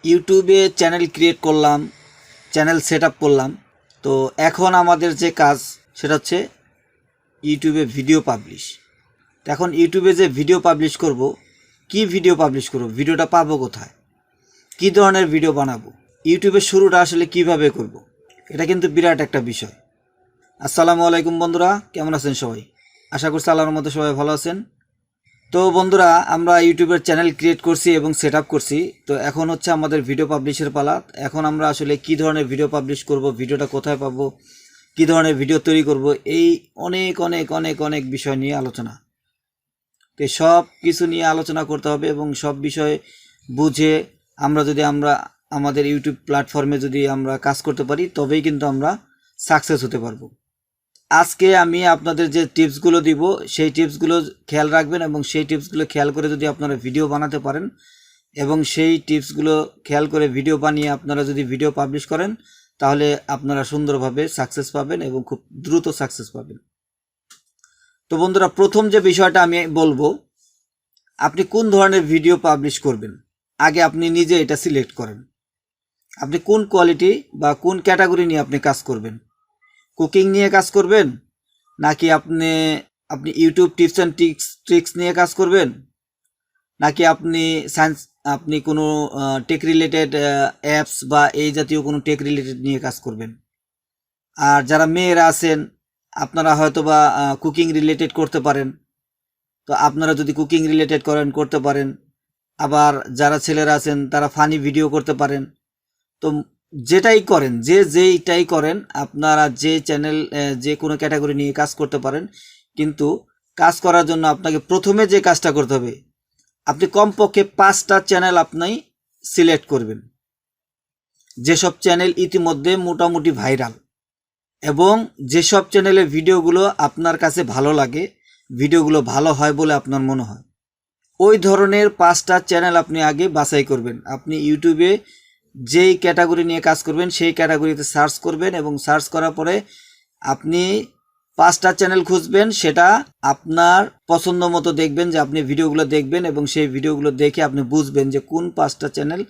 ইউটিউবে channel create করলাম, channel set up করলাম। তো এখন আমাদের যে কাজ সেটা হচ্ছে ইউটিউবে ভিডিও পাবলিশ। তো এখন ইউটিউবে যে ভিডিও পাবলিশ করব, কি ভিডিও পাবলিশ করব, ভিডিওটা পাবো কোথায়, কী ধরনের ভিডিও বানাবো, ইউটিউবের শুরুটা আসলে কিভাবে করব, এটা কিন্তু বিরাট একটা বিষয়। আসসালামু আলাইকুম বন্ধুরা, কেমন আছেন সবাই? আশা করছি আল্লাহর মধ্যে সবাই ভালো আছেন। তো বন্ধুরা, আমরা ইউটিউবের চ্যানেল ক্রিয়েট করছি এবং সেট আপ করছি। তো এখন হচ্ছে আমাদের ভিডিও পাবলিশের পালা। এখন আমরা আসলে কি ধরনের ভিডিও পাবলিশ করব, ভিডিওটা কোথায় পাবো, কি ধরনের ভিডিও তৈরি করব, এই অনেক অনেক অনেক অনেক বিষয় নিয়ে আলোচনা। তো সব কিছু নিয়ে আলোচনা করতে হবে এবং সব বিষয় বুঝে আমরা আমাদের ইউটিউব প্ল্যাটফর্মে যদি আমরা কাজ করতে পারি, তবেই কিন্তু আমরা সাকসেস হতে পারবো। আজকে আমি আপনাদের যে টিপসগুলো দিব, সেই টিপসগুলো খেয়াল রাখবেন এবং সেই টিপসগুলো খেয়াল করে যদি আপনারা ভিডিও বানাতে পারেন এবং সেই টিপসগুলো খেয়াল করে ভিডিও বানিয়ে আপনারা যদি ভিডিও পাবলিশ করেন, তাহলে আপনারা সুন্দরভাবে সাকসেস পাবেন এবং খুব দ্রুত সাকসেস পাবেন। তো বন্ধুরা, প্রথম যে বিষয়টা আমি বলবো, আপনি কোন ধরনের ভিডিও পাবলিশ করবেন, আগে আপনি নিজে এটা সিলেক্ট করেন। আপনি কোন কোয়ালিটি বা কোন ক্যাটাগরি নিয়ে আপনি কাজ করবেন। কুকিং নিয়ে কাজ করবেন, নাকি আপনি ইউটিউব টিপস অ্যান্ড ট্রিক্স নিয়ে কাজ করবেন, নাকি আপনি কোনো টেক রিলেটেড অ্যাপস বা এই জাতীয় কোনো টেক রিলেটেড নিয়ে কাজ করবেন। আর যারা মেয়েরা আছেন, আপনারা হয়তো বা কুকিং রিলেটেড করতে পারেন। তো আপনারা যদি কুকিং রিলেটেড করতে পারেন। আবার যারা ছেলেরা আছেন, তারা ফানি ভিডিও করতে পারেন। তো যেটাই করেন, যেইটাই করেন, আপনারা যে চ্যানেল যে কোনো ক্যাটাগরি নিয়ে কাজ করতে পারেন। কিন্তু কাজ করার জন্য আপনাকে প্রথমে যে কাজটা করতে হবে, আপনি কমপক্ষে 5টা চ্যানেল আপনি সিলেক্ট করবেন, যেসব চ্যানেল ইতিমধ্যে মোটামুটি ভাইরাল এবং যেসব চ্যানেলের ভিডিওগুলো আপনার কাছে ভালো লাগে, ভিডিওগুলো ভালো হয় বলে আপনার মনে হয়, ওই ধরনের 5টা চ্যানেল আপনি আগে বাছাই করবেন। আপনি ইউটিউবে যেই ক্যাটাগরি নিয়ে কাজ করবেন সেই ক্যাটাগরিতে সার্চ করবেন এবং সার্চ করার পরে আপনি 5টা চ্যানেল খুঁজবেন। সেটা আপনার পছন্দ মতো দেখবেন, যে আপনি ভিডিওগুলো দেখবেন এবং সেই ভিডিওগুলো দেখে আপনি বুঝবেন যে কোন 5টা চ্যানেল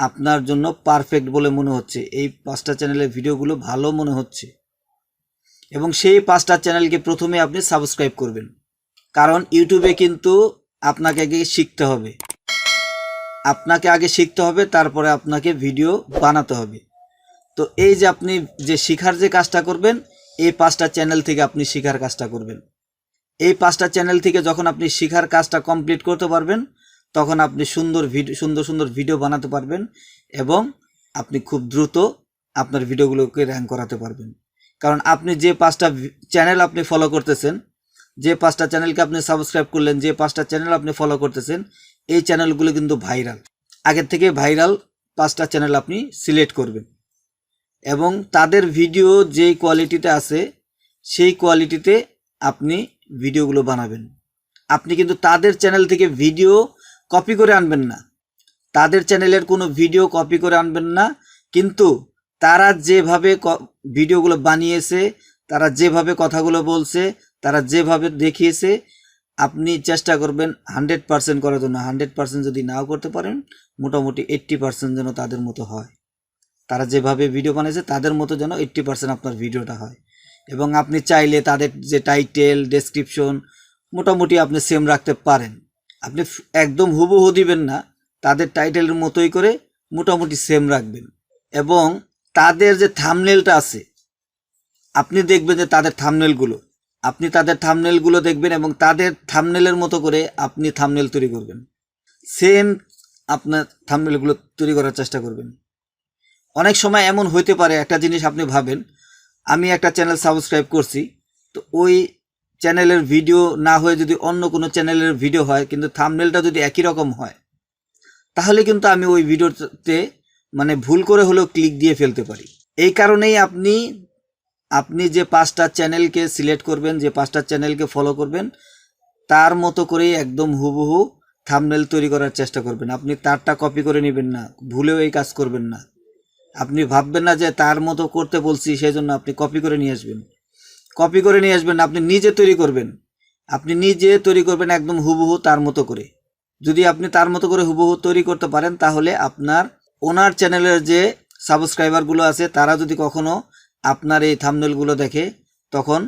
আপনার জন্য পারফেক্ট বলে মনে হচ্ছে, এই 5টা চ্যানেলের ভিডিওগুলো ভালো মনে হচ্ছে। এবং সেই 5টা চ্যানেলকে প্রথমে আপনি সাবস্ক্রাইব করবেন, কারণ ইউটিউবে কিন্তু আপনাকে আগে শিখতে হবে। তারপরে আপনাকে ভিডিও বানাতে হবে। তো এই যে আপনি যে শিখার যে কাজটা করবেন, এই 5টা চ্যানেল থেকে আপনি শিখার কাজটা করবেন। এই 5টা চ্যানেল থেকে যখন আপনি শিখার কাজটা কমপ্লিট করতে পারবেন, তখন আপনি সুন্দর সুন্দর ভিডিও বানাতে পারবেন এবং আপনি খুব দ্রুত আপনার ভিডিওগুলোকে র্যাঙ্ক করাতে পারবেন। কারণ আপনি যে 5টা চ্যানেল আপনি ফলো করতেছেন, যে 5টা চ্যানেলকে আপনি সাবস্ক্রাইব করলেন, যে 5টা চ্যানেল আপনি ফলো করতেছেন, এই চ্যানেলগুলো কিন্তু ভাইরাল। আগের থেকে ভাইরাল 5টা চ্যানেল আপনি সিলেক্ট করবেন এবং তাদের ভিডিও যেই কোয়ালিটিতে আছে সেই কোয়ালিটিতে আপনি ভিডিওগুলো বানাবেন। আপনি কিন্তু তাদের চ্যানেল থেকে ভিডিও কপি করে আনবেন না, তাদের চ্যানেলের কোনো ভিডিও কপি করে আনবেন না। কিন্তু তারা যেভাবে ভিডিওগুলো বানিয়েছে, তারা যেভাবে কথাগুলো বলছে, তারা যেভাবে দেখিয়েছে, আপনি চেষ্টা করবেন 100% করার জন্য। 100% যদি নাও করতে পারেন, মোটামুটি 80% যেন তাদের মতো হয়। তারা যেভাবে ভিডিও বানিয়েছে তাদের মতো যেন 80% আপনার ভিডিওটা হয়। এবং আপনি চাইলে তাদের যে টাইটেল, ডেসক্রিপশন মোটামুটি আপনি সেম রাখতে পারেন। আপনি একদম হুবহু দিবেন না, তাদের টাইটেলের মতোই করে মোটামুটি সেম রাখবেন। এবং তাদের যে থাম্বনেলটা আছে, আপনি দেখবেন যে তাদের থাম্বনেলগুলো দেখবেন এবং তাদের থাম্বনেলের মতো করে আপনি থাম্বনেল তৈরি করবেন। সেম আপনার থাম্বনেলগুলো তৈরি করার চেষ্টা করবেন। অনেক সময় এমন হইতে পারে, একটা জিনিস আপনি ভাবেন, আমি একটা চ্যানেল সাবস্ক্রাইব করছি, তো ওই চ্যানেলের ভিডিও না হয়ে যদি অন্য কোনো চ্যানেলের ভিডিও হয়, কিন্তু থাম্বনেলটা যদি একই রকম হয়, তাহলে কিন্তু আমি ওই ভিডিওতে মানে ভুল করে হলেও ক্লিক দিয়ে ফেলতে পারি। এই কারণেই আপনি যে 5টা চ্যানেলকে সিলেক্ট করবেন, যে 5টা চ্যানেলকে ফলো করবেন, তার মতো করেই একদম হুবহু থাম্বনেল তৈরি করার চেষ্টা করবেন। আপনি তারটা কপি করে নেবেন না, ভুলেও এই কাজ করবেন না। আপনি ভাববেন না যে তার মতো করতে বলছি সেই জন্য আপনি কপি করে নিয়ে আসবেন। আপনি নিজে তৈরি করবেন একদম হুবহু তার মতো করে। যদি আপনি তার মতো করে হুবহু তৈরি করতে পারেন, তাহলে আপনার ওনার চ্যানেলের যে সাবস্ক্রাইবারগুলো আছে তারা যদি কখনো আপনার এই থাম্বনেলগুলো দেখে তখন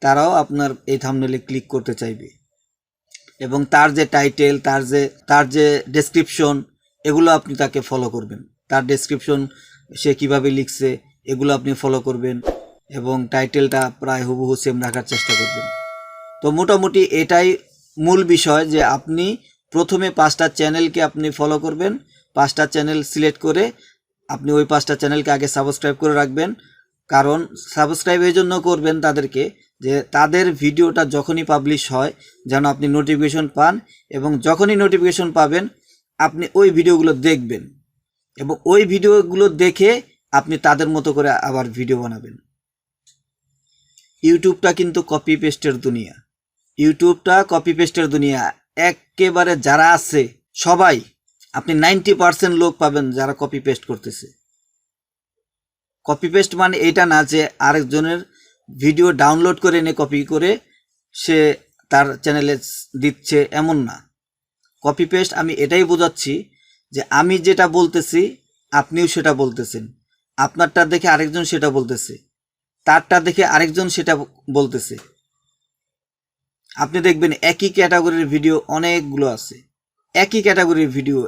তারাও আপনার এই থাম্বনেলে ক্লিক করতে চাইবে এবং তার যে টাইটেল তার যে ডেসক্রিপশন এগুলো আপনি তাকে ফলো করবেন। তার ডেসক্রিপশন সে কিভাবে লিখছে এগুলো আপনি ফলো করবেন এবং টাইটেলটা প্রায় হুবহু সেম রাখার চেষ্টা করবেন। তো মোটামুটি এটাই মূল বিষয় যে আপনি প্রথমে 5টা চ্যানেলকে আপনি ফলো করবেন। 5টা চ্যানেল সিলেক্ট করে আপনি ওই 5টা চ্যানেলকে আগে সাবস্ক্রাইব করে রাখবেন। কারণ সাবস্ক্রাইব এই জন্য করবেন তাদেরকে যে তাদের ভিডিওটা যখনই পাবলিশ হয় যেন আপনি নোটিফিকেশন পান এবং যখনই নোটিফিকেশন পাবেন আপনি ওই ভিডিওগুলো দেখবেন এবং ওই ভিডিওগুলো দেখে আপনি তাদের মতো করে আবার ভিডিও বানাবেন। ইউটিউবটা কিন্তু কপি পেস্টের দুনিয়া। ইউটিউবটা কপি পেস্টের দুনিয়া। একেবারে যারা আছে সবাই, আপনি 90% লোক পাবেন যারা কপি পেস্ট করতেছে। কপি পেস্ট মানে এটা না যে আরেকজনের ভিডিও ডাউনলোড করে এনে কপি করে সে তার চ্যানেলে দিচ্ছে, এমন না। কপি পেস্ট আমি এটাই বোঝাচ্ছি যে আমি যেটা বলতেছি আপনিও সেটা বলতেছেন, আপনারটা দেখে আরেকজন সেটা বলতেছে, তারটা দেখে আরেকজন সেটা বলতেছে। আপনি দেখবেন একই ক্যাটাগরির ভিডিও অনেকগুলো আছে, একই ক্যাটাগরির ভিডিও,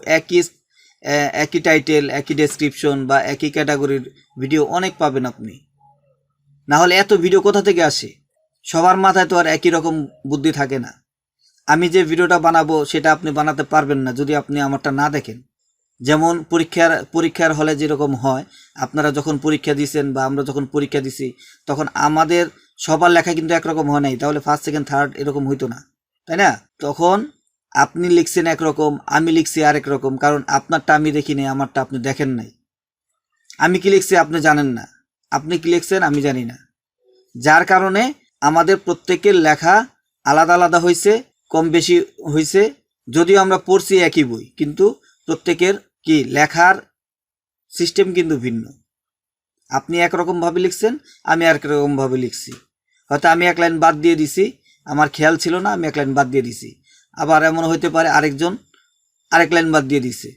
একই টাইটেল, একই ডেসক্রিপশন বা একই ক্যাটাগরির ভিডিও অনেক পাবেন আপনি। না হলে এত ভিডিও কোথা থেকে আসে? সবার মাথায় তো আর একই রকম বুদ্ধি থাকে না। আমি যে ভিডিওটা বানাবো সেটা আপনি বানাতে পারবেন না যদি আপনি আমারটা না দেখেন। যেমন পরীক্ষার হলে যেরকম হয়, আপনারা যখন পরীক্ষা দিয়েছেন বা আমরা যখন পরীক্ষা দিছি তখন আমাদের সবার লেখা কিন্তু একরকম হয় নাই, তাহলে ফার্স্ট সেকেন্ড থার্ড এরকম হইতো না, তাই না? তখন আপনি লিখছেন একরকম, আমি লিখছি আরেক রকম, কারণ আপনারটা আমি দেখিনি, আমারটা আপনি দেখেন নাই। আমি কি লিখছি আপনি জানেন না, আপনি কি লিখছেন আমি জানি না। যার কারণে আমাদের প্রত্যেকের লেখা আলাদা আলাদা হয়েছে, কম বেশি হয়েছে। যদিও আমরা পড়ছি একই বই, কিন্তু প্রত্যেকের কি লেখার সিস্টেম কিন্তু ভিন্ন। আপনি একরকমভাবে লিখছেন, আমি একরকমভাবে লিখছি। হয়তো আমি এক লাইন বাদ দিয়ে দিছি, আমার খেয়াল ছিল না, আমি এক লাইন বাদ দিয়ে দিছি। আবার এমন হইতে পারে আরেকজন আরেক লাইন বাদ দিয়ে দিছে,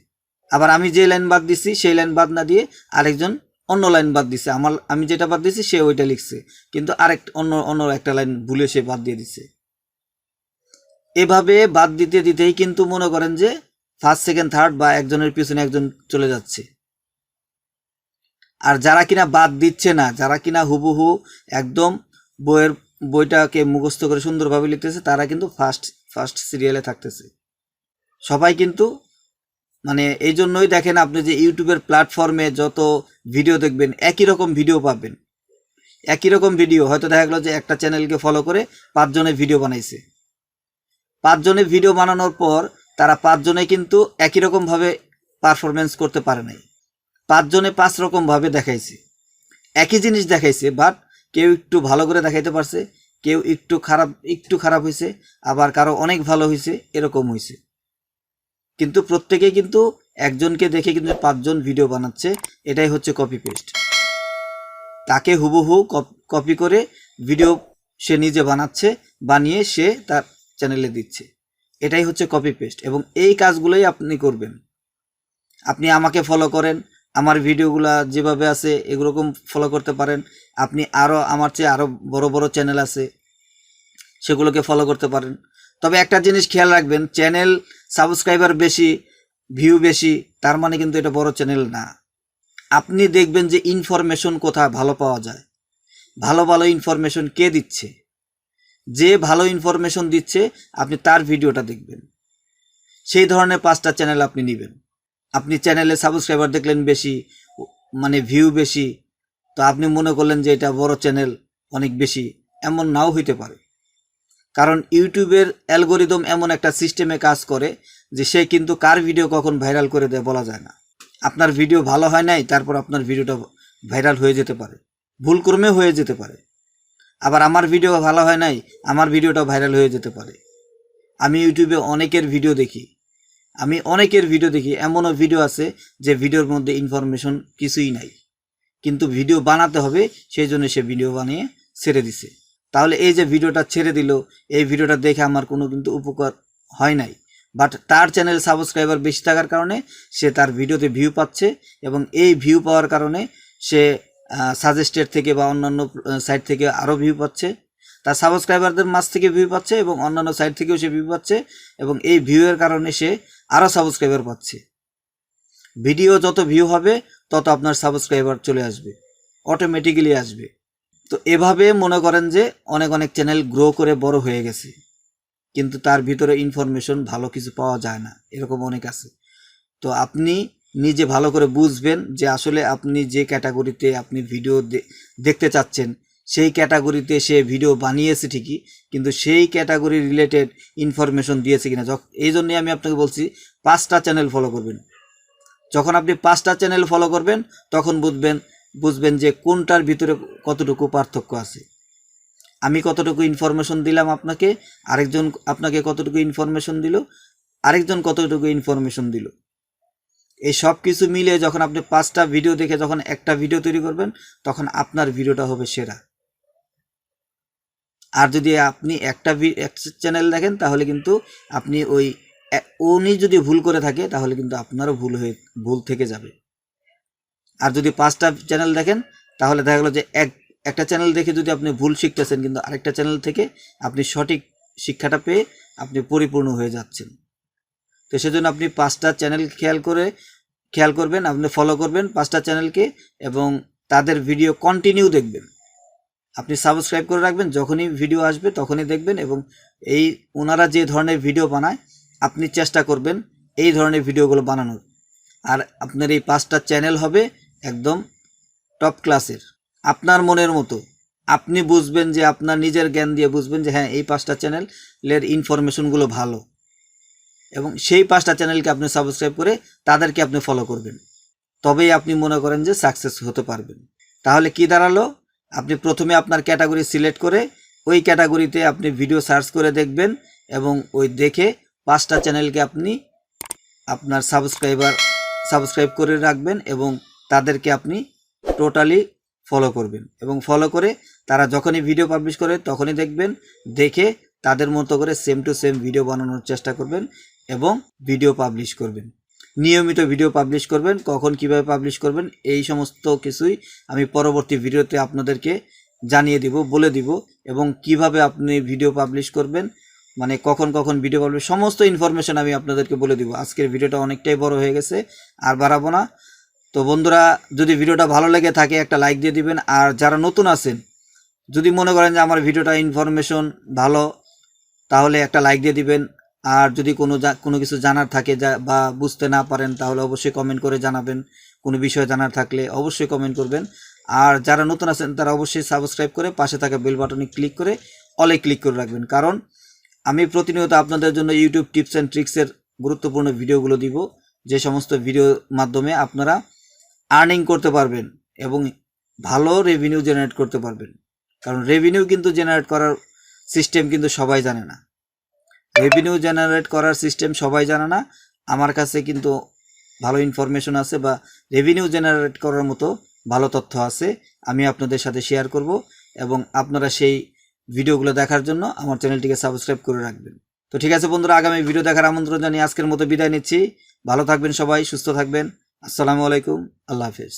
আবার আমি যে লাইন বাদ দিছি সেই লাইন বাদ না দিয়ে আরেকজন অন্য লাইন বাদ দিছে। আমি যেটা বাদ দিছি সে ওইটা লিখছে, কিন্তু অন্য একটা লাইন ভুলে সে বাদ দিয়ে দিছে। এভাবে বাদ দিতে দিতেই কিন্তু মনে করেন যে ফার্স্ট সেকেন্ড থার্ড বা একজনের পিছনে একজন চলে যাচ্ছে। আর যারা কিনা বাদ দিচ্ছে না, যারা কিনা হুবহু একদম বইটাকে মুখস্থ করে সুন্দরভাবে লিখতেছে, তারা কিন্তু ফার্স্ট সিরিয়ালে থাকতেছে। সবাই কিন্তু মানে এই জন্যই দেখেন আপনি যে ইউটিউবের প্ল্যাটফর্মে যত ভিডিও দেখবেন একই রকম ভিডিও পাবেন। একই রকম ভিডিও, হয়তো দেখা গেল যে একটা চ্যানেলকে ফলো করে 5 জনে ভিডিও বানাইছে। 5 জনে ভিডিও বানানোর পর তারা 5 জনে কিন্তু একই রকমভাবে পারফরমেন্স করতে পারে নাই। 5 জনে 5 রকমভাবে দেখাইছে, একই জিনিস দেখাইছে, বাট কেউ একটু ভালো করে দেখাইতে পারছে, কেউ একটু খারাপ হয়েছে, আবার কারো অনেক ভালো হয়েছে, এরকম হয়েছে। কিন্তু প্রত্যেকেই কিন্তু একজনকে দেখে কিন্তু 5 জন ভিডিও বানাচ্ছে। এটাই হচ্ছে কপি পেস্ট। তাকে হুবহু কপি করে ভিডিও সে নিজে বানাচ্ছে, বানিয়ে সে তার চ্যানেলে দিচ্ছে। এটাই হচ্ছে কপি পেস্ট এবং এই কাজগুলোই আপনি করবেন। আপনি আমাকে ফলো করেন, আমার ভিডিওগুলো যেভাবে আছে এরকম ফলো করতে পারেন। আপনি আমার চেয়ে আরও বড় বড় চ্যানেল আছে, সেগুলোকে ফলো করতে পারেন। তবে একটা জিনিস খেয়াল রাখবেন, চ্যানেল সাবস্ক্রাইবার বেশি, ভিউ বেশি, তার মানে কিন্তু এটা বড় চ্যানেল না। আপনি দেখবেন যে ইনফরমেশন কোথায় ভালো পাওয়া যায়, ভালো ভালো ইনফরমেশন কে দিচ্ছে, যে ভালো ইনফরমেশন দিচ্ছে আপনি তার ভিডিওটা দেখবেন। সেই ধরনের 5টা চ্যানেল আপনি নেবেন। আপনি চ্যানেলে সাবস্ক্রাইবার দেখলেন বেশি, মানে ভিউ বেশি, তো আপনি মনে করলেন যে এটা বড় চ্যানেল, অনেক বেশি, এমন নাও হইতে পারে। কারণ ইউটিউবের অ্যালগোরিদম এমন একটা সিস্টেমে কাজ করে যে সে কিন্তু কার ভিডিও কখন ভাইরাল করে দেয় বলা যায় না। আপনার ভিডিও ভালো হয় নাই, তারপর আপনার ভিডিওটা ভাইরাল হয়ে যেতে পারে, ভুলক্রমে হয়ে যেতে পারে। আবার আমার ভিডিও ভালো হয় নাই, আমার ভিডিওটা ভাইরাল হয়ে যেতে পারে। আমি ইউটিউবে অনেকের ভিডিও দেখি, এমনও ভিডিও আছে যে ভিডিওর মধ্যে ইনফরমেশন কিছুই নাই, কিন্তু ভিডিও বানাতে হবে সেই জন্য সে ভিডিও বানিয়ে ছেড়ে দিছে। তাহলে এই যে ভিডিওটা ছেড়ে দিল, এই ভিডিওটা দেখে আমার কোনো কিন্তু উপকার হয় নাই, বাট তার চ্যানেল সাবস্ক্রাইবার বেশি থাকার কারণে সে তার ভিডিওতে ভিউ পাচ্ছে, এবং এই ভিউ পাওয়ার কারণে সে সাজেস্টেড থেকে বা অন্যান্য সাইট থেকে আরও ভিউ পাচ্ছে, তার সাবস্ক্রাইবারদের মাঝ থেকে ভিউ পাচ্ছে এবং অন্যান্য সাইট থেকেও সে ভিউ পাচ্ছে, এবং এই ভিউয়ের কারণে সে আরও সাবস্ক্রাইবার পাচ্ছে। ভিডিও যত ভিউ হবে তত আপনার সাবস্ক্রাইবার চলে আসবে, অটোমেটিক্যালি আসবে। তো এভাবে মনে করেন যে অনেক অনেক চ্যানেল গ্রো করে বড় হয়ে গেছে, কিন্তু তার ভিতরে ইনফরমেশন ভালো কিছু পাওয়া যায় না, এরকম অনেক আছে। তো আপনি নিজে ভালো করে বুঝবেন যে আসলে আপনি যে ক্যাটাগরিতে আপনি ভিডিও দেখতে চাচ্ছেন সেই ক্যাটাগরিতে সে ভিডিও বানিয়েছে ঠিকই, কিন্তু সেই ক্যাটাগরি রিলেটেড ইনফরমেশন দিয়েছে কিনা। এই জন্যই আমি আপনাকে বলছি 5টা চ্যানেল ফলো করবেন। যখন আপনি 5টা চ্যানেল ফলো করবেন তখন বুঝবেন যে কোনটার ভিতরে কতটুকু পার্থক্য আছে। আমি কতটুকু ইনফরমেশন দিলাম আপনাকে, আরেকজন আপনাকে কতটুকু ইনফরমেশন দিল, আরেকজন কতটুকু ইনফরমেশন দিল, এই সব কিছু মিলে যখন আপনি 5টা ভিডিও দেখে যখন একটা ভিডিও তৈরি করবেন তখন আপনার ভিডিওটা হবে সেরা। আর যদি আপনি একটা চ্যানেল দেখেন তাহলে কিন্তু আপনি উনি যদি ভুল করে থাকে তাহলে কিন্তু আপনারও ভুল থেকে যাবে। আর যদি 5টা চ্যানেল দেখেন তাহলে দেখা গেলো যে একটা চ্যানেল দেখে যদি আপনি ভুল শিখতেছেন, কিন্তু আরেকটা চ্যানেল থেকে আপনি সঠিক শিক্ষাটা পেয়ে আপনি পরিপূর্ণ হয়ে যাচ্ছেন। তো সেজন্য আপনি 5টা চ্যানেল খেয়াল করবেন, আপনি ফলো করবেন 5টা চ্যানেলকে, এবং তাদের ভিডিও কন্টিনিউ দেখবেন। আপনি সাবস্ক্রাইব করে রাখবেন, যখনই ভিডিও আসবে তখনই দেখবেন, এবং ওনারা যে ধরনের ভিডিও বানায় আপনি চেষ্টা করবেন এই ধরনের ভিডিওগুলো বানানোর। আর আপনার এই 5টা চ্যানেল হবে একদম টপ ক্লাসের, আপনার মনের মতো। আপনি বুঝবেন যে আপনার নিজের জ্ঞান দিয়ে বুঝবেন যে হ্যাঁ এই 5টা চ্যানেলের ইনফরমেশনগুলো ভালো, এবং সেই 5টা চ্যানেলকে আপনি সাবস্ক্রাইব করে তাদেরকে আপনি ফলো করবেন, তবেই আপনি মনে করেন যে সাকসেস হতে পারবেন। তাহলে কি দাঁড়ালো, আপনি প্রথমে আপনার ক্যাটাগরি সিলেক্ট করে ওই ক্যাটাগরিতে আপনি ভিডিও সার্চ করে দেখবেন, এবং ওই দেখে 5টা চ্যানেলকে আপনি আপনার সাবস্ক্রাইব করে রাখবেন, এবং তাদেরকে আপনি টোটালি ফলো করবেন, এবং ফলো করে তারা যখনই ভিডিও পাবলিশ করে তখনই দেখবেন, দেখে তাদের মতো করে সেম টু সেম ভিডিও বানানোর চেষ্টা করবেন এবং ভিডিও পাবলিশ করবেন। নিয়মিত ভিডিও পাবলিশ করবেন, কখন কিভাবে পাবলিশ করবেন এই সমস্ত কিছুই আমি পরবর্তী ভিডিওতে আপনাদেরকে জানিয়ে দিব, বলে দিব, এবং কিভাবে আপনি ভিডিও পাবলিশ করবেন, মানে কখন ভিডিও পাবলিশ, সমস্ত ইনফরমেশন আমি আপনাদেরকে বলে দিব। আজকের ভিডিওটা অনেকটাই বড় হয়ে গেছে, আর বাড়াবো না। তো বন্ধুরা, যদি ভিডিওটা ভালো লেগে থাকে একটা লাইক দিয়ে দিবেন, আর যারা নতুন আছেন যদি মনে করেন যে আমার ভিডিওটা ইনফরমেশন ভালো তাহলে একটা লাইক দিয়ে দিবেন, আর যদি কোনো কিছু জানার থাকে বা বুঝতে না পারেন তাহলে অবশ্যই কমেন্ট করে জানাবেন, কোনো বিষয় জানার থাকলে অবশ্যই কমেন্ট করবেন। আর যারা নতুন আছেন তারা অবশ্যই সাবস্ক্রাইব করে পাশে থাকা বেল বাটনে ক্লিক করে অলে ক্লিক করে রাখবেন, কারণ আমি প্রতিনিয়ত আপনাদের জন্য ইউটিউব টিপস অ্যান্ড ট্রিক্সের গুরুত্বপূর্ণ ভিডিওগুলো দিব, যে সমস্ত ভিডিওর মাধ্যমে আপনারা আর্নিং করতে পারবেন এবং ভালো রেভিনিউ জেনারেট করতে পারবেন। কারণ রেভিনিউ কিন্তু জেনারেট করার সিস্টেম কিন্তু সবাই জানে না, রেভিনিউ জেনারেট করার সিস্টেম সবাই জানে না। আমার কাছে কিন্তু ভালো ইনফরমেশন আছে, বা রেভিনিউ জেনারেট করার মতো ভালো তথ্য আছে, আমি আপনাদের সাথে শেয়ার করব, এবং আপনারা সেই ভিডিওগুলো দেখার জন্য আমার চ্যানেলটিকে সাবস্ক্রাইব করে রাখবেন। তো ঠিক আছে বন্ধুরা, আগামী ভিডিও দেখার আমন্ত্রণ জানিয়ে আজকের মতো বিদায় নিচ্ছি। ভালো থাকবেন সবাই, সুস্থ থাকবেন। আসসালামু আলাইকুম, আল্লাহ হাফেজ।